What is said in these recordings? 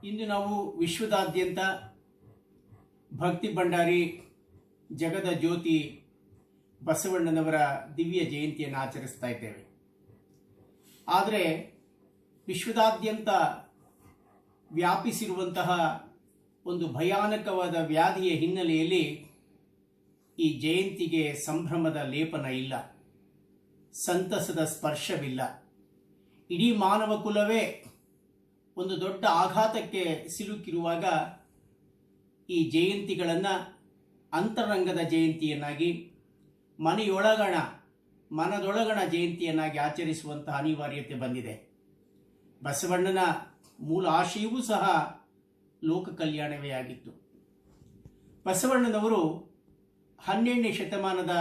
ಇಂದು ನಾವು ವಿಶ್ವದಾದ್ಯಂತ ಭಕ್ತಿ ಭಂಡಾರಿ ಜಗದ ಜ್ಯೋತಿ ಬಸವಣ್ಣನವರ ದಿವ್ಯ ಜಯಂತಿಯನ್ನು ಆಚರಿಸ್ತಾ ಇದ್ದೇವೆ. ಆದರೆ ವಿಶ್ವದಾದ್ಯಂತ ವ್ಯಾಪಿಸಿರುವಂತಹ ಒಂದು ಭಯಾನಕವಾದ ವ್ಯಾಧಿಯ ಹಿನ್ನೆಲೆಯಲ್ಲಿ ಈ ಜಯಂತಿಗೆ ಸಂಭ್ರಮದ ಲೇಪನ ಇಲ್ಲ, ಸಂತಸದ ಸ್ಪರ್ಶವಿಲ್ಲ. ಇಡೀ ಮಾನವ ಕುಲವೇ ಒಂದು ದೊಡ್ಡ ಆಘಾತಕ್ಕೆ ಸಿಲುಕಿರುವಾಗ ಈ ಜಯಂತಿಗಳನ್ನು ಅಂತರಂಗದ ಜಯಂತಿಯನ್ನಾಗಿ, ಮನದೊಳಗಣ ಜಯಂತಿಯನ್ನಾಗಿ ಆಚರಿಸುವಂತಹ ಅನಿವಾರ್ಯತೆ ಬಂದಿದೆ. ಬಸವಣ್ಣನ ಮೂಲ ಆಶಯವೂ ಸಹ ಲೋಕ ಕಲ್ಯಾಣವೇ ಆಗಿತ್ತು. ಬಸವಣ್ಣನವರು 12ನೇ ಶತಮಾನದ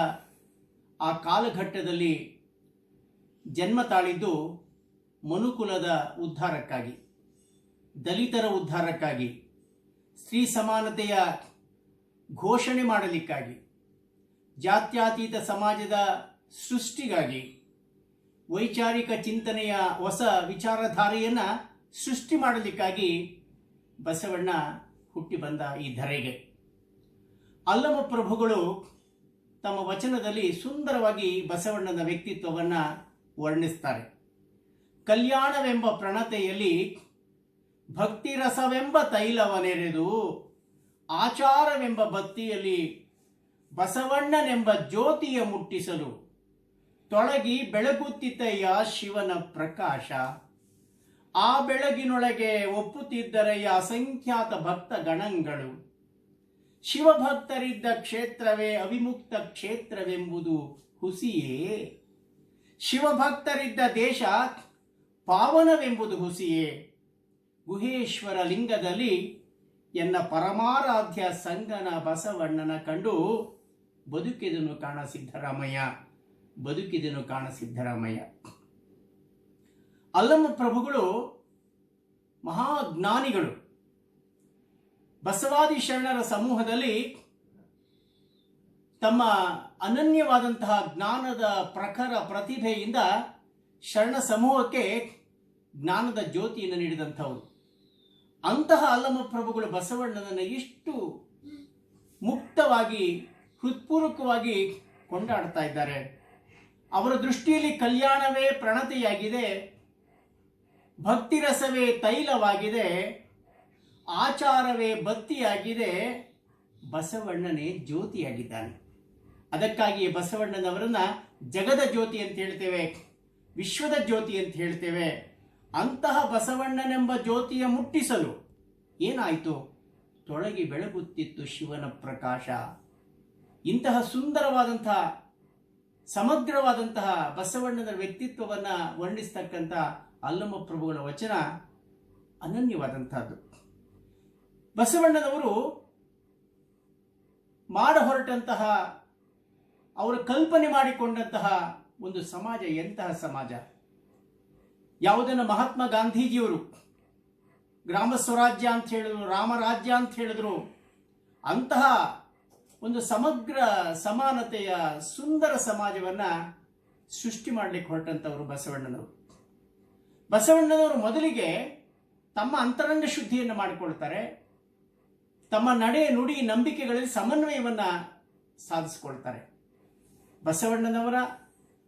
ಆ ಕಾಲಘಟ್ಟದಲ್ಲಿ ಜನ್ಮ ತಾಳಿದ್ದು ಮನುಕುಲದ ಉದ್ಧಾರಕ್ಕಾಗಿ, ದಲಿತರ ಉದ್ಧಾರಕ್ಕಾಗಿ, ಸ್ತ್ರೀ ಸಮಾನತೆಯ ಘೋಷಣೆ ಮಾಡಲಿಕ್ಕಾಗಿ, ಜಾತ್ಯತೀತ ಸಮಾಜದ ಸೃಷ್ಟಿಗಾಗಿ, ವೈಚಾರಿಕ ಚಿಂತನೆಯ ಹೊಸ ವಿಚಾರಧಾರೆಯನ್ನು ಸೃಷ್ಟಿ ಮಾಡಲಿಕ್ಕಾಗಿ ಬಸವಣ್ಣ ಹುಟ್ಟಿ ಬಂದ ಈ ಧರೆಗೆ. ಅಲ್ಲಮ ಪ್ರಭುಗಳು ತಮ್ಮ ವಚನದಲ್ಲಿ ಸುಂದರವಾಗಿ ಬಸವಣ್ಣನ ವ್ಯಕ್ತಿತ್ವವನ್ನು ವರ್ಣಿಸ್ತಾರೆ. ಕಲ್ಯಾಣವೆಂಬ ಪ್ರಣತೆಯಲ್ಲಿ ಭಕ್ತಿರಸವೆಂಬ ತೈಲವನೆರೆದು, ಆಚಾರವೆಂಬ ಬತ್ತಿಯಲ್ಲಿ ಬಸವಣ್ಣನೆಂಬ ಜ್ಯೋತಿಯ ಮುಟ್ಟಿಸಲು ತೊಳಗಿ ಬೆಳಗುತ್ತಿತ್ತಯ್ಯ ಶಿವನ ಪ್ರಕಾಶ. ಆ ಬೆಳಗಿನೊಳಗೆ ಒಪ್ಪುತ್ತಿದ್ದರಯ್ಯ ಅಸಂಖ್ಯಾತ ಭಕ್ತ ಗಣಗಳು. ಶಿವಭಕ್ತರಿದ್ದ ಕ್ಷೇತ್ರವೇ ಅವಿಮುಕ್ತ ಕ್ಷೇತ್ರವೆಂಬುದು ಹುಸಿಯೇ. ಶಿವಭಕ್ತರಿದ್ದ ದೇಶ ಪಾವನವೆಂಬುದು ಹುಸಿಯೇ. ಗುಹೇಶ್ವರ ಲಿಂಗದಲ್ಲಿ ಎನ್ನ ಪರಮಾರಾಧ್ಯ ಸಂಗನ ಬಸವಣ್ಣನ ಕಂಡು ಬದುಕಿದನು ಕಾಣ ಸಿದ್ದರಾಮಯ್ಯ. ಅಲ್ಲಮ ಪ್ರಭುಗಳು ಮಹಾಜ್ಞಾನಿಗಳು. ಬಸವಾದಿ ಶರಣರ ಸಮೂಹದಲ್ಲಿ ತಮ್ಮ ಅನನ್ಯವಾದಂತಹ ಜ್ಞಾನದ ಪ್ರಖರ ಪ್ರತಿಭೆಯಿಂದ ಶರಣ ಸಮೂಹಕ್ಕೆ ಜ್ಞಾನದ ಜ್ಯೋತಿಯನ್ನು ನೀಡಿದಂಥವರು. ಅಂತಹ ಅಲ್ಲಮ ಪ್ರಭುಗಳು ಬಸವಣ್ಣನನ್ನು ಎಷ್ಟು ಮುಕ್ತವಾಗಿ, ಹೃತ್ಪೂರ್ವಕವಾಗಿ ಕೊಂಡಾಡ್ತಾ ಇದ್ದಾರೆ. ಅವರ ದೃಷ್ಟಿಯಲ್ಲಿ ಕಲ್ಯಾಣವೇ ಪ್ರಣತೆಯಾಗಿದೆ, ಭಕ್ತಿರಸವೇ ತೈಲವಾಗಿದೆ, ಆಚಾರವೇ ಬತ್ತಿಯಾಗಿದೆ, ಬಸವಣ್ಣನೇ ಜ್ಯೋತಿಯಾಗಿದ್ದಾನೆ. ಅದಕ್ಕಾಗಿ ಬಸವಣ್ಣನವರನ್ನ ಜಗದ ಜ್ಯೋತಿ ಅಂತ ಹೇಳ್ತೇವೆ, ವಿಶ್ವದ ಜ್ಯೋತಿ ಅಂತ ಹೇಳ್ತೇವೆ. ಅಂತಹ ಬಸವಣ್ಣನೆಂಬ ಜ್ಯೋತಿಯ ಮುಟ್ಟಿಸಲು ಏನಾಯಿತು? ತೊಳಗಿ ಬೆಳಗುತ್ತಿತ್ತು ಶಿವನ ಪ್ರಕಾಶ. ಇಂತಹ ಸುಂದರವಾದಂತಹ, ಸಮಗ್ರವಾದಂತಹ ಬಸವಣ್ಣನ ವ್ಯಕ್ತಿತ್ವವನ್ನು ವರ್ಣಿಸ್ತಕ್ಕಂಥ ಅಲ್ಲಮ ಪ್ರಭುಗಳ ವಚನ ಅನನ್ಯವಾದಂತಹದ್ದು. ಬಸವಣ್ಣನವರು ಮಾಡ ಹೊರಟಂತಹ, ಅವರು ಕಲ್ಪನೆ ಮಾಡಿಕೊಂಡಂತಹ ಒಂದು ಸಮಾಜ ಎಂತಹ ಸಮಾಜ? ಯಾವುದನ್ನು ಮಹಾತ್ಮ ಗಾಂಧೀಜಿಯವರು ಗ್ರಾಮ ಸ್ವರಾಜ್ಯ ಅಂತ ಹೇಳಿದ್ರು, ರಾಮರಾಜ್ಯ ಅಂತ ಹೇಳಿದ್ರು, ಅಂತಹ ಒಂದು ಸಮಗ್ರ ಸಮಾನತೆಯ ಸುಂದರ ಸಮಾಜವನ್ನು ಸೃಷ್ಟಿ ಮಾಡಲಿಕ್ಕೆ ಹೊರಟಂಥವರು ಬಸವಣ್ಣನವರು ಮೊದಲಿಗೆ ತಮ್ಮ ಅಂತರಂಗ ಶುದ್ಧಿಯನ್ನು ಮಾಡಿಕೊಳ್ತಾರೆ. ತಮ್ಮ ನಡೆ, ನುಡಿ, ನಂಬಿಕೆಗಳಲ್ಲಿ ಸಮನ್ವಯವನ್ನು ಸಾಧಿಸಿಕೊಳ್ತಾರೆ. ಬಸವಣ್ಣನವರ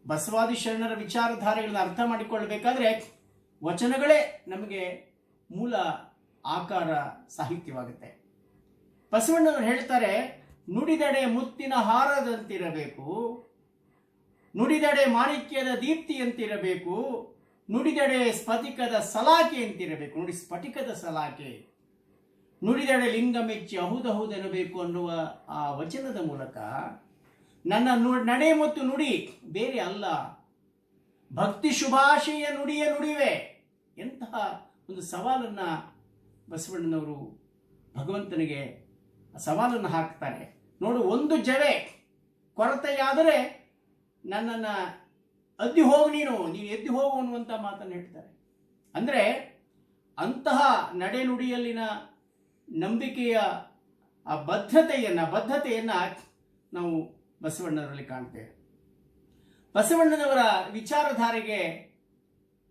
ಬಸವಾದಿ ಶರಣರ ವಿಚಾರಧಾರೆಗಳನ್ನು ಅರ್ಥ ಮಾಡಿಕೊಳ್ಳಬೇಕಾದ್ರೆ ವಚನಗಳೇ ನಮಗೆ ಮೂಲ ಆಕಾರ ಸಾಹಿತ್ಯವಾಗುತ್ತೆ. ಬಸವಣ್ಣನವರು ಹೇಳ್ತಾರೆ, ನುಡಿದಡೆ ಮುತ್ತಿನ ಹಾರದಂತಿರಬೇಕು, ನುಡಿದಡೆ ಮಾಣಿಕ್ಯದ ದೀಪ್ತಿಯಂತಿರಬೇಕು, ನುಡಿದಡೆ ಸ್ಫಟಿಕದ ಸಲಾಕೆ ಅಂತಿರಬೇಕು. ನೋಡಿ, ಸ್ಫಟಿಕದ ಸಲಾಕೆ. ನುಡಿದಡೆ ಲಿಂಗ ಮೆಚ್ಚಿ ಅಹುದಹುದೆನ್ನಬೇಕು ಅನ್ನುವ ಆ ವಚನದ ಮೂಲಕ ನನ್ನ ನಡೆ ಮತ್ತು ನುಡಿ ಬೇರೆ ಅಲ್ಲ, ಭಕ್ತಿ ಶುಭಾಶಯ ನುಡಿವೆ. ಎಂತಹ ಒಂದು ಸವಾಲನ್ನು ಬಸವಣ್ಣನವರು ಭಗವಂತನಿಗೆ ಸವಾಲನ್ನು ಹಾಕ್ತಾರೆ. ನೋಡು, ಒಂದು ಜವೆ ಕೊರತೆಯಾದರೆ ನನ್ನನ್ನು ಅದ್ದಿ ಹೋಗು, ನೀನು ಎದ್ದು ಹೋಗು ಅನ್ನುವಂಥ ಮಾತನ್ನು ಹೇಳ್ತಾರೆ. ಅಂದರೆ ಅಂತಹ ನಡೆನುಡಿಯಲ್ಲಿನ ನಂಬಿಕೆಯ ಆ ಬದ್ಧತೆಯನ್ನು ನಾವು ಬಸವಣ್ಣನವರಲ್ಲಿ ಕಾಣ್ತೇವೆ. ಬಸವಣ್ಣನವರ ವಿಚಾರಧಾರೆಗೆ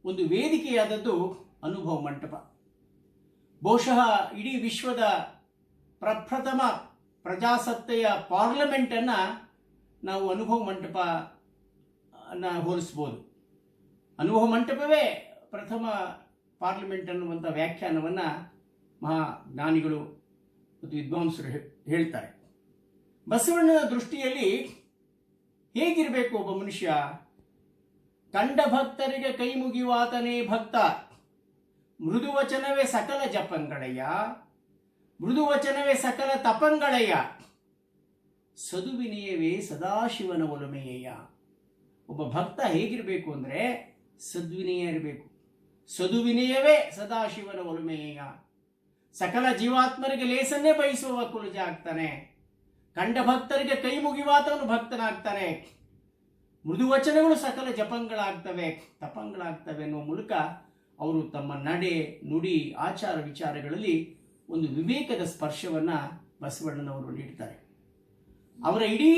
ಒಂದು ವೇದಿಕೆಯಾದದ್ದು ಅನುಭವ ಮಂಟಪ. ಬಹುಶಃ ಇಡೀ ವಿಶ್ವದ ಪ್ರಪ್ರಥಮ ಪ್ರಜಾಸತ್ತೆಯ ಪಾರ್ಲಿಮೆಂಟನ್ನು ನಾವು ಅನುಭವ ಮಂಟಪನ ಹೋಲಿಸ್ಬೋದು. ಅನುಭವ ಮಂಟಪವೇ ಪ್ರಥಮ ಪಾರ್ಲಿಮೆಂಟ್ ಅನ್ನುವಂಥ ವ್ಯಾಖ್ಯಾನವನ್ನು ಮಹಾಜ್ಞಾನಿಗಳು ಮತ್ತು ವಿದ್ವಾಂಸರು ಹೇಳ್ತಾರೆ. ಬಸವಣ್ಣನ ದೃಷ್ಟಿಯಲ್ಲಿ ಹೇಗಿರಬೇಕು ಒಬ್ಬ ಮನುಷ್ಯ? ಕಂಡ ಭಕ್ತರಿಗೆ ಕೈ ಮುಗಿವಾತನೇ ಭಕ್ತ, ಮೃದುವಚನವೇ ಸಕಲ ಜಪಂಗಳಯ್ಯ, ಮೃದುವಚನವೇ ಸಕಲ ತಪಂಗಳಯ್ಯ, ಸದುವಿನಯವೇ ಸದಾಶಿವನ ಒಲಮೆಯಯ್ಯ. ಒಬ್ಬ ಭಕ್ತ ಹೇಗಿರಬೇಕು ಅಂದರೆ ಸದ್ವಿನಯ ಇರಬೇಕು. ಸದುವಿನಯವೇ ಸದಾಶಿವನ ಒಲಮೆಯಯ್ಯ. ಸಕಲ ಜೀವಾತ್ಮರಿಗೆ ಲೇಸನ್ನೇ ಬಯಸುವ ಕುಲಜ ಆಗ್ತಾನೆ. ಕಂಡ ಭಕ್ತರಿಗೆ ಕೈ ಮುಗಿವಾತವನು ಭಕ್ತನಾಗ್ತಾನೆ. ಮೃದುವಚನಗಳು ಸಕಲ ಜಪಂಗಳಾಗ್ತವೆ, ತಪಂಗಳಾಗ್ತವೆ ಅನ್ನುವ ಮೂಲಕ ಅವರು ತಮ್ಮ ನಡೆ, ನುಡಿ, ಆಚಾರ ವಿಚಾರಗಳಲ್ಲಿ ಒಂದು ವಿವೇಕದ ಸ್ಪರ್ಶವನ್ನು ಬಸವಣ್ಣನವರು ನೀಡ್ತಾರೆ. ಅವರ ಇಡೀ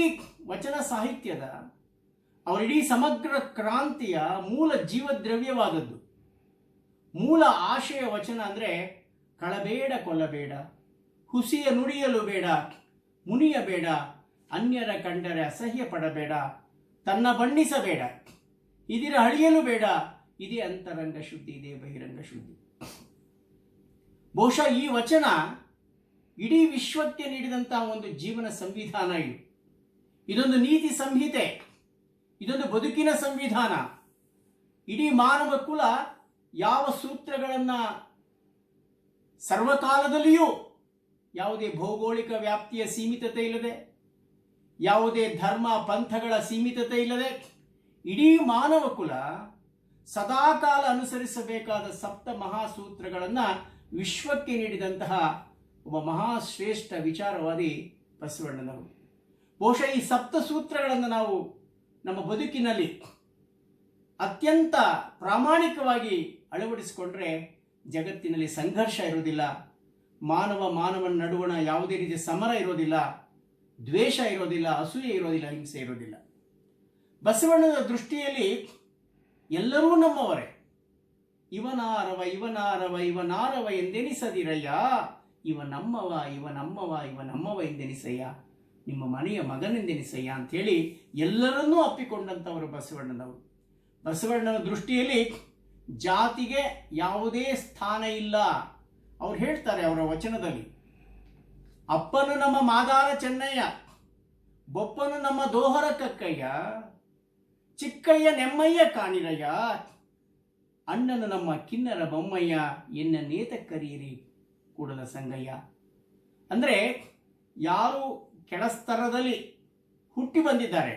ವಚನ ಸಾಹಿತ್ಯದ, ಅವರ ಇಡೀ ಸಮಗ್ರ ಕ್ರಾಂತಿಯ ಮೂಲ ಜೀವದ್ರವ್ಯವಾದದ್ದು, ಮೂಲ ಆಶಯ ವಚನ ಅಂದರೆ ಕಳಬೇಡ ಕೊಲ್ಲಬೇಡ, ಹುಸಿಯ ನುಡಿಯಲು ಬೇಡ, ಮುನಿಯಬೇಡ, ಅನ್ಯರ ಕಂಡರೆ ಅಸಹ್ಯ ಪಡಬೇಡ, ತನ್ನ ಬಣ್ಣಿಸಬೇಡ, ಇದಿರ ಅಳಿಯಲು ಬೇಡ, ಇದೇ ಅಂತರಂಗ ಶುದ್ಧಿ, ಇದೇ ಬಹಿರಂಗ ಶುದ್ಧಿ. ಬಹುಶಃ ಈ ವಚನ ಇಡೀ ವಿಶ್ವಕ್ಕೆ ನೀಡಿದಂತಹ ಒಂದು ಜೀವನ ಸಂವಿಧಾನ. ಇದೊಂದು ನೀತಿ ಸಂಹಿತೆ, ಇದೊಂದು ಬದುಕಿನ ಸಂವಿಧಾನ. ಇಡೀ ಮಾನವ ಕುಲ ಯಾವ ಸೂತ್ರಗಳನ್ನು ಸರ್ವಕಾಲದಲ್ಲಿಯೂ ಯಾವುದೇ ಭೌಗೋಳಿಕ ವ್ಯಾಪ್ತಿಯ ಸೀಮಿತತೆ ಇಲ್ಲದೆ, ಯಾವುದೇ ಧರ್ಮ ಪಂಥಗಳ ಸೀಮಿತತೆ ಇಲ್ಲದೆ, ಇಡೀ ಮಾನವ ಕುಲ ಸದಾಕಾಲ ಅನುಸರಿಸಬೇಕಾದ ಸಪ್ತ ಮಹಾಸೂತ್ರಗಳನ್ನು ವಿಶ್ವಕ್ಕೆ ನೀಡಿದಂತಹ ಒಬ್ಬ ಮಹಾಶ್ರೇಷ್ಠ ವಿಚಾರವಾದಿ ಬಸವಣ್ಣನವರು. ಬಹುಶಃ ಈ ಸಪ್ತ ಸೂತ್ರಗಳನ್ನು ನಾವು ನಮ್ಮ ಬದುಕಿನಲ್ಲಿ ಅತ್ಯಂತ ಪ್ರಾಮಾಣಿಕವಾಗಿ ಅಳವಡಿಸಿಕೊಂಡ್ರೆ ಜಗತ್ತಿನಲ್ಲಿ ಸಂಘರ್ಷ ಇರೋದಿಲ್ಲ, ಮಾನವನ ನಡುವಣ ಯಾವುದೇ ರೀತಿಯ ಸಮರ ಇರೋದಿಲ್ಲ, ದ್ವೇಷ ಇರೋದಿಲ್ಲ, ಅಸೂಯೆ ಇರೋದಿಲ್ಲ, ಹಿಂಸೆ ಇರೋದಿಲ್ಲ. ಬಸವಣ್ಣನ ದೃಷ್ಟಿಯಲ್ಲಿ ಎಲ್ಲರೂ ನಮ್ಮವರೇ. ಇವನಾರವ ಇವನಾರವ ಇವನಾರವ ಎಂದೆನಿಸದಿರಯ್ಯ, ಇವ ನಮ್ಮವ ಇವ ನಮ್ಮವ ಇವ ನಮ್ಮವ ಎಂದೆನಿಸಯ್ಯ, ನಿಮ್ಮ ಮನೆಯ ಮಗನೆಂದೆನಿಸಯ್ಯ ಅಂಥೇಳಿ ಎಲ್ಲರನ್ನೂ ಅಪ್ಪಿಕೊಂಡಂಥವರು ಬಸವಣ್ಣನವರು. ಬಸವಣ್ಣನ ದೃಷ್ಟಿಯಲ್ಲಿ ಜಾತಿಗೆ ಯಾವುದೇ ಸ್ಥಾನ ಇಲ್ಲ. ಅವ್ರು ಹೇಳ್ತಾರೆ ಅವರ ವಚನದಲ್ಲಿ, ಅಪ್ಪನು ನಮ್ಮ ಮಾದಾರ ಚೆನ್ನಯ್ಯ, ಬೊಪ್ಪನು ನಮ್ಮ ದೋಹರ ಕಕ್ಕಯ್ಯ, ಚಿಕ್ಕಯ್ಯ ನೆಮ್ಮಯ್ಯ ಕಾಣಿರಯ್ಯ, ಅಣ್ಣನು ನಮ್ಮ ಕಿನ್ನರ ಬೊಮ್ಮಯ್ಯ, ಎನ್ನ ನೇತ ಕರೀರಿ ಕೂಡಲ ಸಂಗಯ್ಯ. ಅಂದರೆ ಯಾರು ಕೆಳಸ್ತರದಲ್ಲಿ ಹುಟ್ಟಿ ಬಂದಿದ್ದಾರೆ,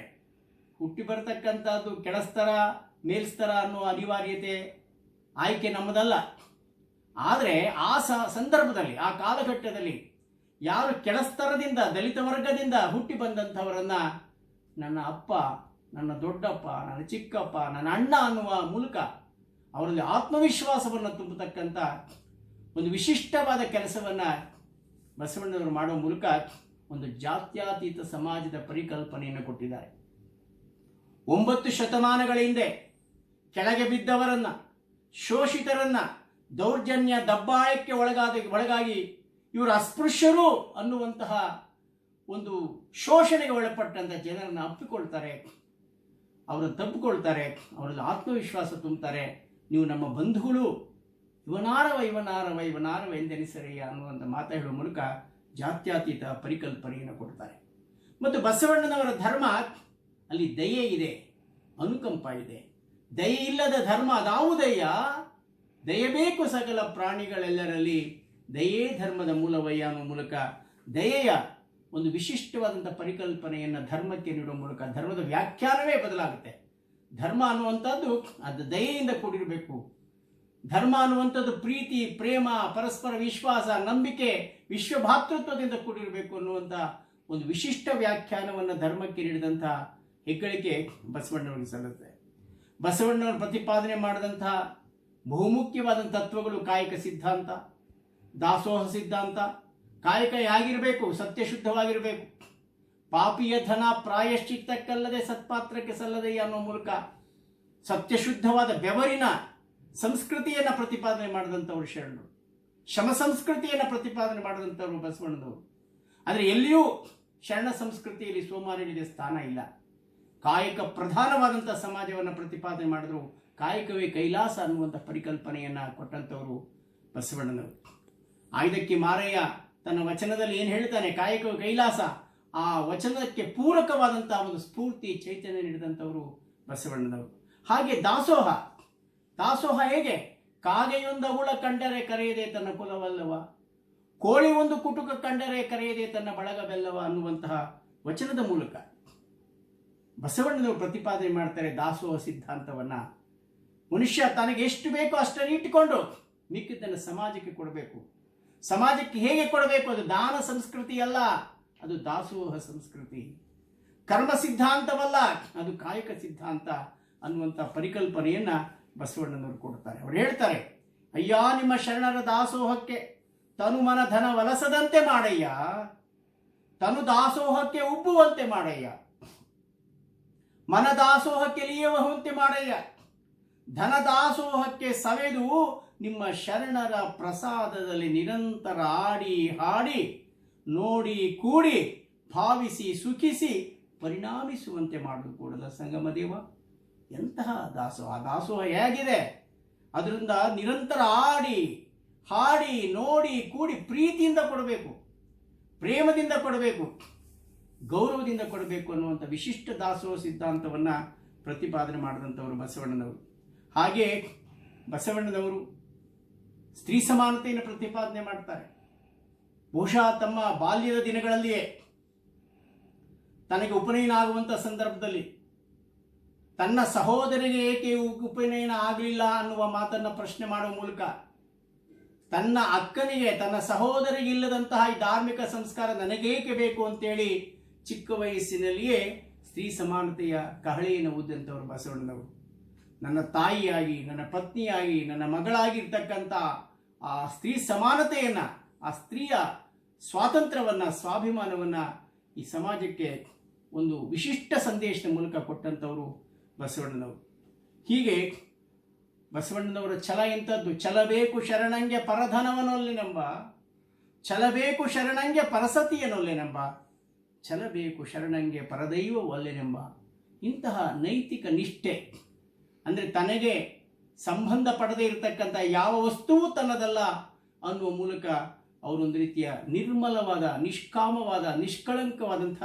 ಹುಟ್ಟಿ ಬರತಕ್ಕಂಥದ್ದು ಕೆಳಸ್ತರ ಮೇಲ್ಸ್ತರ ಅನ್ನೋ ಅನಿವಾರ್ಯತೆ ಆಯ್ಕೆ ನಮ್ಮದಲ್ಲ. ಆದರೆ ಆ ಸಂದರ್ಭದಲ್ಲಿ, ಆ ಕಾಲಘಟ್ಟದಲ್ಲಿ ಯಾರು ಕೆಳಸ್ತರದಿಂದ, ದಲಿತ ವರ್ಗದಿಂದ ಹುಟ್ಟಿ ಬಂದಂಥವರನ್ನ ನನ್ನ ಅಪ್ಪ, ನನ್ನ ದೊಡ್ಡಪ್ಪ, ನನ್ನ ಚಿಕ್ಕಪ್ಪ, ನನ್ನ ಅಣ್ಣ ಅನ್ನುವ ಮೂಲಕ ಅವರಲ್ಲಿ ಆತ್ಮವಿಶ್ವಾಸವನ್ನು ತುಂಬತಕ್ಕಂಥ ಒಂದು ವಿಶಿಷ್ಟವಾದ ಕೆಲಸವನ್ನು ಬಸವಣ್ಣನವರು ಮಾಡುವ ಮೂಲಕ ಒಂದು ಜಾತ್ಯತೀತ ಸಮಾಜದ ಪರಿಕಲ್ಪನೆಯನ್ನು ಕೊಟ್ಟಿದ್ದಾರೆ. 9 ಶತಮಾನಗಳ ಹಿಂದೆ ಕೆಳಗೆ ಬಿದ್ದವರನ್ನ, ಶೋಷಿತರನ್ನ, ದೌರ್ಜನ್ಯ ದಬ್ಬಾಯಕ್ಕೆ ಒಳಗಾಗಿ ಇವರು ಅಸ್ಪೃಶ್ಯರು ಅನ್ನುವಂತಹ ಒಂದು ಶೋಷಣೆಗೆ ಒಳಪಟ್ಟಂಥ ಜನರನ್ನು ಅಪ್ಪಿಕೊಳ್ತಾರೆ, ಅವರನ್ನು ತಪ್ಪಿಕೊಳ್ತಾರೆ, ಅವರಲ್ಲಿ ಆತ್ಮವಿಶ್ವಾಸ ತುಂಬುತ್ತಾರೆ. ನೀವು ನಮ್ಮ ಬಂಧುಗಳು, ಇವನಾರವ ಇವನಾರವ ಇವನಾರವ ಎಂದೆನಿಸರಯ್ಯ ಅನ್ನುವಂಥ ಮಾತು ಹೇಳುವ ಮೂಲಕ ಜಾತ್ಯತೀತ ಪರಿಕಲ್ಪನೆಯನ್ನು ಕೊಡ್ತಾರೆ. ಮತ್ತು ಬಸವಣ್ಣನವರ ಧರ್ಮ ಅಲ್ಲಿ ದಯೆ ಇದೆ, ಅನುಕಂಪ ಇದೆ. ದಯೆ ಇಲ್ಲದ ಧರ್ಮ ಅದಾವುದಯ್ಯ, ದಯಬೇಕು ಸಕಲ ಪ್ರಾಣಿಗಳೆಲ್ಲರಲ್ಲಿ, ದಯೇ ಧರ್ಮದ ಮೂಲವಯ್ಯ ಅನ್ನುವ ಮೂಲಕ ದಯೆಯ ಒಂದು ವಿಶಿಷ್ಟವಾದಂಥ ಪರಿಕಲ್ಪನೆಯನ್ನು ಧರ್ಮಕ್ಕೆ ನೀಡುವ ಮೂಲಕ ಧರ್ಮದ ವ್ಯಾಖ್ಯಾನವೇ ಬದಲಾಗುತ್ತೆ. ಧರ್ಮ ಅನ್ನುವಂಥದ್ದು ಅದು ದಯೆಯಿಂದ ಕೂಡಿರಬೇಕು. ಧರ್ಮ ಅನ್ನುವಂಥದ್ದು ಪ್ರೀತಿ, ಪ್ರೇಮ, ಪರಸ್ಪರ ವಿಶ್ವಾಸ, ನಂಬಿಕೆ, ವಿಶ್ವಭಾತೃತ್ವದಿಂದ ಕೂಡಿರಬೇಕು ಅನ್ನುವಂಥ ಒಂದು ವಿಶಿಷ್ಟ ವ್ಯಾಖ್ಯಾನವನ್ನು ಧರ್ಮಕ್ಕೆ ನೀಡಿದಂಥ ಹೆಗ್ಗಳಿಕೆ ಬಸವಣ್ಣವರಿಗೆ ಸಲ್ಲುತ್ತೆ. ಬಸವಣ್ಣವರು ಪ್ರತಿಪಾದನೆ ಮಾಡಿದಂತಹ ಬಹುಮುಖ್ಯವಾದ ತತ್ವಗಳು ಕಾಯಕ ಸಿದ್ಧಾಂತ, ದಾಸೋಹ ಸಿದ್ಧಾಂತ. ಕಾಯಕ ಹೇಗಿರಬೇಕು? ಸತ್ಯಶುದ್ಧವಾಗಿರಬೇಕು. ಪಾಪಿಯ ಧನ ಪ್ರಾಯಶ್ಚಿತ್ತಕ್ಕಲ್ಲದೆ ಸತ್ಪಾತ್ರಕ್ಕೆ ಸಲ್ಲದೆಯೇ ಅನ್ನೋ ಮೂಲಕ ಸತ್ಯಶುದ್ಧವಾದ ಬೆವರಿನ ಸಂಸ್ಕೃತಿಯನ್ನು ಪ್ರತಿಪಾದನೆ ಮಾಡಿದಂಥವರು ಶರಣರು. ಶ್ರಮ ಸಂಸ್ಕೃತಿಯನ್ನು ಪ್ರತಿಪಾದನೆ ಮಾಡಿದಂಥವ್ರು ಬಸವಣ್ಣನವರು. ಆದರೆ ಎಲ್ಲಿಯೂ ಶರಣ ಸಂಸ್ಕೃತಿಯಲ್ಲಿ ಸೋಮಾರಿಗಳಿಗೆ ಸ್ಥಾನ ಇಲ್ಲ. ಕಾಯಕ ಪ್ರಧಾನವಾದಂಥ ಸಮಾಜವನ್ನು ಪ್ರತಿಪಾದನೆ ಮಾಡಿದ್ರು. ಕಾಯಕವೇ ಕೈಲಾಸ ಅನ್ನುವಂಥ ಪರಿಕಲ್ಪನೆಯನ್ನು ಕೊಟ್ಟಂಥವರು ಬಸವಣ್ಣನವರು. ಆಯ್ದಕ್ಕಿ ಮಾರಯ್ಯ ತನ್ನ ವಚನದಲ್ಲಿ ಏನು ಹೇಳ್ತಾನೆ, ಕಾಯಕವೇ ಕೈಲಾಸ, ಆ ವಚನಕ್ಕೆ ಪೂರಕವಾದಂತಹ ಒಂದು ಸ್ಫೂರ್ತಿ ಚೈತನ್ಯ ನೀಡಿದಂಥವರು ಬಸವಣ್ಣನವರು. ಹಾಗೆ ದಾಸೋಹ ಹೇಗೆ? ಕಾಗೆಯೊಂದವುಳ ಕಂಡರೆ ಕರೆಯದೆ ತನ್ನ ಕುಲವಲ್ಲವ, ಕೋಳಿ ಒಂದು ಕುಟುಕ ಕಂಡರೆ ಕರೆಯದೆ ತನ್ನ ಬಳಗವೆಲ್ಲವ ಅನ್ನುವಂತಹ ವಚನದ ಮೂಲಕ ಬಸವಣ್ಣನವರು ಪ್ರತಿಪಾದನೆ ಮಾಡ್ತಾರೆ ದಾಸೋಹ ಸಿದ್ಧಾಂತವನ್ನ. ಮನುಷ್ಯ ತನಗೆ ಎಷ್ಟು ಬೇಕೋ ಅಷ್ಟನ್ನು ಇಟ್ಟುಕೊಂಡು ಮಿಕ್ಕಿದ್ದನ್ನು ಸಮಾಜಕ್ಕೆ ಕೊಡಬೇಕು. ಸಮಾಜಕ್ಕೆ ಹೇಗೆ ಕೊಡಬೇಕು? ಅದು ದಾನ ಸಂಸ್ಕೃತಿ ಅಲ್ಲ, ಅದು ದಾಸೋಹ ಸಂಸ್ಕೃತಿ. ಕರ್ಮ ಸಿದ್ಧಾಂತವಲ್ಲ, ಅದು ಕಾಯಕ ಸಿದ್ಧಾಂತ ಅನ್ನುವಂಥ ಪರಿಕಲ್ಪನೆಯನ್ನ ಬಸವಣ್ಣನವರು ಕೊಡ್ತಾರೆ. ಅವರು ಹೇಳ್ತಾರೆ, ಅಯ್ಯ ನಿಮ್ಮ ಶರಣರ ದಾಸೋಹಕ್ಕೆ ತನು ಮನ ಧನ ವಲಸದಂತೆ ಮಾಡಯ್ಯ, ತನು ದಾಸೋಹಕ್ಕೆ ಉಬ್ಬುವಂತೆ ಮಾಡಯ್ಯ, ಮನ ದಾಸೋಹಕ್ಕೆ ಲಿಯುವಂತೆ ಮಾಡಯ್ಯ, ಧನ ದಾಸೋಹಕ್ಕೆ ಸವೆದು ನಿಮ್ಮ ಶರಣರ ಪ್ರಸಾದದಲ್ಲಿ ನಿರಂತರ ಆಡಿ ಹಾಡಿ ನೋಡಿ ಕೂಡಿ ಭಾವಿಸಿ ಸುಖಿಸಿ ಪರಿಣಾಮಿಸುವಂತೆ ಮಾಡುವುದು ಕೂಡಲ ಸಂಗಮ ದೇವ. ಎಂತಹ ದಾಸೋಹ! ದಾಸೋಹ ಹೇಗಿದೆ? ಅದರಿಂದ ನಿರಂತರ ಆಡಿ ಹಾಡಿ ನೋಡಿ ಕೂಡಿ ಪ್ರೀತಿಯಿಂದ ಕೊಡಬೇಕು, ಪ್ರೇಮದಿಂದ ಕೊಡಬೇಕು, ಗೌರವದಿಂದ ಕೊಡಬೇಕು ಅನ್ನುವಂಥ ವಿಶಿಷ್ಟ ದಾಸೋಹ ಸಿದ್ಧಾಂತವನ್ನು ಪ್ರತಿಪಾದನೆ ಮಾಡಿದಂಥವರು ಬಸವಣ್ಣನವರು. ಹಾಗೆ ಬಸವಣ್ಣನವರು ಸ್ತ್ರೀ ಸಮಾನತೆಯನ್ನು ಪ್ರತಿಪಾದನೆ ಮಾಡ್ತಾರೆ. ಬಹುಶಃ ತಮ್ಮ ಬಾಲ್ಯದ ದಿನಗಳಲ್ಲಿಯೇ ತನಗೆ ಉಪನಯನ ಆಗುವಂಥ ಸಂದರ್ಭದಲ್ಲಿ ತನ್ನ ಸಹೋದರಿಗೆ ಏಕೆ ಉಪನಯನ ಆಗಲಿಲ್ಲ ಅನ್ನುವ ಮಾತನ್ನು ಪ್ರಶ್ನೆ ಮಾಡುವ ಮೂಲಕ ತನ್ನ ಅಕ್ಕನಿಗೆ, ತನ್ನ ಸಹೋದರಿಗೆ ಇಲ್ಲದಂತಹ ಈ ಧಾರ್ಮಿಕ ಸಂಸ್ಕಾರ ನನಗೇಕೆ ಬೇಕು ಅಂತೇಳಿ ಚಿಕ್ಕ ವಯಸ್ಸಿನಲ್ಲಿಯೇ ಸ್ತ್ರೀ ಸಮಾನತೆಯ ಕಹಳೆಯನ್ನು ಊದಿದಂಥವರು ಬಸವಣ್ಣನವರು. ನನ್ನ ತಾಯಿಯಾಗಿ, ನನ್ನ ಪತ್ನಿಯಾಗಿ, ನನ್ನ ಮಗಳಾಗಿರ್ತಕ್ಕಂಥ ಆ ಸ್ತ್ರೀ ಸಮಾನತೆಯನ್ನು, ಆ ಸ್ತ್ರೀಯ ಸ್ವಾತಂತ್ರ್ಯವನ್ನು, ಸ್ವಾಭಿಮಾನವನ್ನು ಈ ಸಮಾಜಕ್ಕೆ ಒಂದು ವಿಶಿಷ್ಟ ಸಂದೇಶದ ಮೂಲಕ ಕೊಟ್ಟಂಥವರು ಬಸವಣ್ಣನವರು. ಹೀಗೆ ಬಸವಣ್ಣನವರ ಛಲ ಎಂಥದ್ದು? ಛಲಬೇಕು ಶರಣಂಗೆ ಪರಧನವನೊಲ್ಲೆನೆಂಬ, ಛಲಬೇಕು ಶರಣಂಗೆ ಪರಸತಿಯನೊಲ್ಲೆನೆಂಬ, ಛಲಬೇಕು ಶರಣಂಗೆ ಪರದೈವ ಒಲ್ಲೆನೆಂಬ. ಇಂತಹ ನೈತಿಕ ನಿಷ್ಠೆ ಅಂದರೆ ತನಗೆ ಸಂಬಂಧ ಪಡದೇ ಇರತಕ್ಕಂಥ ಯಾವ ವಸ್ತುವು ತನ್ನದಲ್ಲ ಅನ್ನುವ ಮೂಲಕ ಅವರೊಂದು ರೀತಿಯ ನಿರ್ಮಲವಾದ, ನಿಷ್ಕಾಮವಾದ, ನಿಷ್ಕಳಂಕವಾದಂಥ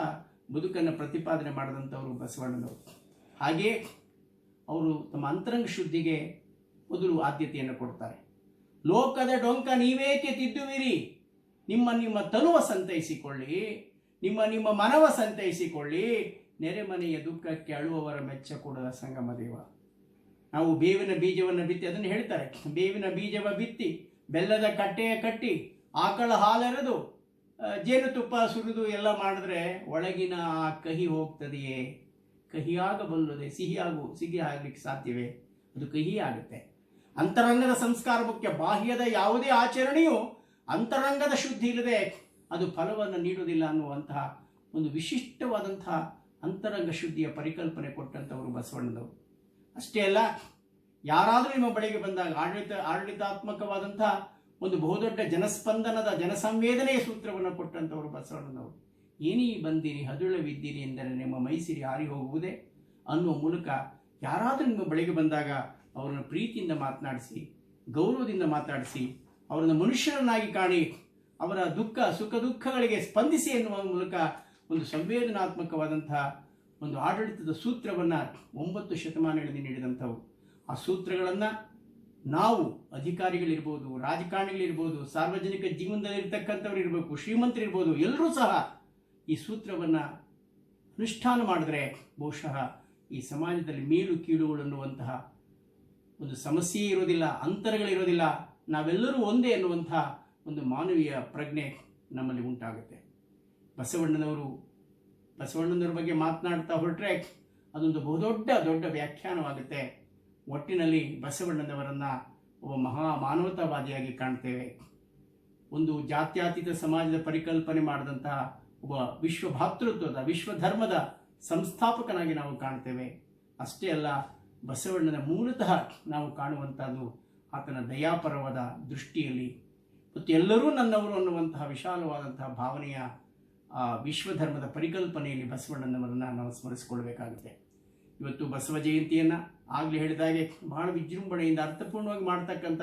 ಬದುಕನ್ನು ಪ್ರತಿಪಾದನೆ ಮಾಡಿದಂಥವರು ಬಸವಣ್ಣನವರು. ಹಾಗೆ ಅವರು ತಮ್ಮ ಅಂತರಂಗ ಶುದ್ಧಿಗೆ ಮೊದಲು ಆದ್ಯತೆಯನ್ನು ಕೊಡ್ತಾರೆ. ಲೋಕದ ಡೊಂಕ ನೀವೇಕೆ ತಿದ್ದುವಿರಿ, ನಿಮ್ಮ ತನುವ ಸಂತೈಸಿಕೊಳ್ಳಿ, ನಿಮ್ಮ ಮನವ ಸಂತೈಸಿಕೊಳ್ಳಿ, ನೆರೆಮನೆಯ ದುಃಖಕ್ಕೆ ಅಳುವವರ ಮೆಚ್ಚ ಕೊಡದ ಸಂಗಮ ದೇವ. ನಾವು ಬೇವಿನ ಬೀಜವನ್ನು ಬಿತ್ತಿ, ಅದನ್ನು ಹೇಳ್ತಾರೆ, ಬೇವಿನ ಬೀಜವ ಬಿತ್ತಿ ಬೆಲ್ಲದ ಕಟ್ಟೆಯ ಕಟ್ಟಿ ಆಕಳ ಹಾಲೆರೆದು ಜೇನುತುಪ್ಪ ಸುರಿದು ಎಲ್ಲ ಮಾಡಿದ್ರೆ ಒಳಗಿನ ಆ ಕಹಿ ಹೋಗ್ತದೆಯೇ? ಕಹಿಯಾಗಬಲ್ಲದೆ ಸಿಹಿ ಆಗಲಿಕ್ಕೆ ಸಾಧ್ಯವೇ? ಅದು ಕಹಿ ಆಗುತ್ತೆ. ಅಂತರಂಗದ ಸಂಸ್ಕಾರ ಮುಖ್ಯ. ಬಾಹ್ಯದ ಯಾವುದೇ ಆಚರಣೆಯು ಅಂತರಂಗದ ಶುದ್ಧಿ ಇಲ್ಲದೆ ಅದು ಫಲವನ್ನು ನೀಡುವುದಿಲ್ಲ ಅನ್ನುವಂತಹ ಒಂದು ವಿಶಿಷ್ಟವಾದಂತಹ ಅಂತರಂಗ ಶುದ್ಧಿಯ ಪರಿಕಲ್ಪನೆ ಕೊಟ್ಟಂಥವರು ಬಸವಣ್ಣನವರು. ಅಷ್ಟೇ ಅಲ್ಲ, ಯಾರಾದರೂ ನಿಮ್ಮ ಬಳಿಗೆ ಬಂದಾಗ ಆಡಳಿತಾತ್ಮಕವಾದಂತಹ ಒಂದು ಬಹುದೊಡ್ಡ ಜನಸ್ಪಂದನದ, ಜನಸಂವೇದನೆಯ ಸೂತ್ರವನ್ನು ಕೊಟ್ಟಂಥವರು ಬಸವಣ್ಣನವರು. ಏನೀ ಬಂದಿರಿ ಹದುಳವಿದ್ದೀರಿ ಎಂದರೆ ನಿಮ್ಮ ಮೈಸಿರಿ ಹಾರಿ ಹೋಗುವುದೇ ಅನ್ನುವ ಮೂಲಕ ಯಾರಾದರೂ ನಿಮ್ಮ ಬಳಿಗೆ ಬಂದಾಗ ಅವರನ್ನು ಪ್ರೀತಿಯಿಂದ ಮಾತನಾಡಿಸಿ, ಗೌರವದಿಂದ ಮಾತಾಡಿಸಿ, ಅವರನ್ನು ಮನುಷ್ಯರನ್ನಾಗಿ ಕಾಣಿ, ಅವರ ಸುಖ ದುಃಖಗಳಿಗೆ ಸ್ಪಂದಿಸಿ ಎನ್ನುವ ಮೂಲಕ ಒಂದು ಸಂವೇದನಾತ್ಮಕವಾದಂತಹ ಒಂದು ಆಡಳಿತದ ಸೂತ್ರವನ್ನು 9 ಶತಮಾನಗಳಲ್ಲಿ ನೀಡಿದಂಥವು. ಆ ಸೂತ್ರಗಳನ್ನು ನಾವು ಅಧಿಕಾರಿಗಳಿರ್ಬೋದು, ರಾಜಕಾರಣಿಗಳಿರ್ಬೋದು, ಸಾರ್ವಜನಿಕ ಜೀವನದಲ್ಲಿರ್ತಕ್ಕಂಥವ್ರು ಇರಬೇಕು, ಶ್ರೀಮಂತರಿರ್ಬೋದು, ಎಲ್ಲರೂ ಸಹ ಈ ಸೂತ್ರವನ್ನು ಅನುಷ್ಠಾನ ಮಾಡಿದ್ರೆ ಬಹುಶಃ ಈ ಸಮಾಜದಲ್ಲಿ ಮೇಲು ಕೀಳುಗಳನ್ನುವಂತಹ ಒಂದು ಸಮಸ್ಯೆಯೇ ಇರೋದಿಲ್ಲ, ಅಂತರಗಳಿರೋದಿಲ್ಲ, ನಾವೆಲ್ಲರೂ ಒಂದೇ ಎನ್ನುವಂತಹ ಒಂದು ಮಾನವೀಯ ಪ್ರಜ್ಞೆ ನಮ್ಮಲ್ಲಿ ಉಂಟಾಗುತ್ತೆ. ಬಸವಣ್ಣನವರ ಬಗ್ಗೆ ಮಾತನಾಡ್ತಾ ಹೊರಟ್ರೆ ಅದೊಂದು ದೊಡ್ಡ ವ್ಯಾಖ್ಯಾನವಾಗುತ್ತೆ. ಒಟ್ಟಿನಲ್ಲಿ ಬಸವಣ್ಣನವರನ್ನು ಒಬ್ಬ ಮಾನವತಾವಾದಿಯಾಗಿ ಕಾಣ್ತೇವೆ. ಒಂದು ಜಾತ್ಯತೀತ ಸಮಾಜದ ಪರಿಕಲ್ಪನೆ ಮಾಡಿದಂತಹ ಒಬ್ಬ ವಿಶ್ವಭಾತೃತ್ವದ, ವಿಶ್ವಧರ್ಮದ ಸಂಸ್ಥಾಪಕನಾಗಿ ನಾವು ಕಾಣ್ತೇವೆ. ಅಷ್ಟೇ ಅಲ್ಲ, ಬಸವಣ್ಣನ ಮೂಲತಃ ನಾವು ಕಾಣುವಂಥದ್ದು ಆತನ ದಯಾಪರವಾದ ದೃಷ್ಟಿಯಲ್ಲಿ, ಮತ್ತು ಎಲ್ಲರೂ ನನ್ನವರು ಅನ್ನುವಂತಹ ವಿಶಾಲವಾದಂತಹ ಭಾವನೆಯ ವಿಶ್ವಧರ್ಮದ ಪರಿಕಲ್ಪನೆಯಲ್ಲಿ ಬಸವಣ್ಣನವರನ್ನು ನಾವು ಸ್ಮರಿಸಿಕೊಳ್ಬೇಕಾಗುತ್ತೆ. ಇವತ್ತು ಬಸವ ಜಯಂತಿಯನ್ನು ಆಗಲೇ ಹೇಳಿದಾಗೆ ಬಹಳ ವಿಜೃಂಭಣೆಯಿಂದ ಅರ್ಥಪೂರ್ಣವಾಗಿ ಮಾಡ್ತಕ್ಕಂಥ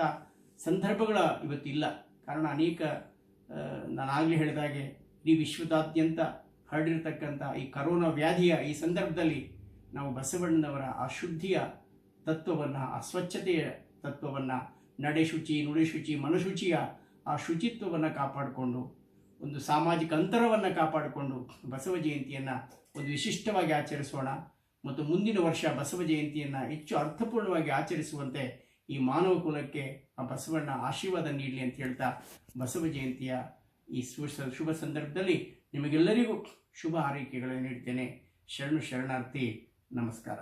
ಸಂದರ್ಭಗಳ ಇವತ್ತಿಲ್ಲ. ಕಾರಣ ಅನೇಕ ನಾನು ಆಗಲೇ ಹೇಳಿದಾಗೆ ಇಡೀ ವಿಶ್ವದಾದ್ಯಂತ ಹರಡಿರತಕ್ಕಂಥ ಈ ಕರೋನಾ ವ್ಯಾಧಿಯ ಈ ಸಂದರ್ಭದಲ್ಲಿ ನಾವು ಬಸವಣ್ಣನವರ ಆ ಶುದ್ಧಿಯ ತತ್ವವನ್ನು, ಆ ಸ್ವಚ್ಛತೆಯ ತತ್ವವನ್ನು, ನಡೆಶುಚಿ, ನುಡಿಶುಚಿ, ಮನಶುಚಿಯ ಆ ಶುಚಿತ್ವವನ್ನು ಕಾಪಾಡಿಕೊಂಡು, ಒಂದು ಸಾಮಾಜಿಕ ಅಂತರವನ್ನು ಕಾಪಾಡಿಕೊಂಡು ಬಸವ ಜಯಂತಿಯನ್ನು ಒಂದು ವಿಶಿಷ್ಟವಾಗಿ ಆಚರಿಸೋಣ. ಮತ್ತು ಮುಂದಿನ ವರ್ಷ ಬಸವ ಜಯಂತಿಯನ್ನು ಹೆಚ್ಚು ಅರ್ಥಪೂರ್ಣವಾಗಿ ಆಚರಿಸುವಂತೆ ಈ ಮಾನವ ಕುಲಕ್ಕೆ ಆ ಬಸವಣ್ಣ ಆಶೀರ್ವಾದ ನೀಡಲಿ ಅಂತ ಹೇಳ್ತಾ ಬಸವ ಜಯಂತಿಯ ಈ ಶುಭ ಸಂದರ್ಭದಲ್ಲಿ ನಿಮಗೆಲ್ಲರಿಗೂ ಶುಭ ಹಾರೈಕೆಗಳನ್ನು ನೀಡ್ತೇನೆ. ಶರಣು ಶರಣಾರ್ಥಿ. ನಮಸ್ಕಾರ.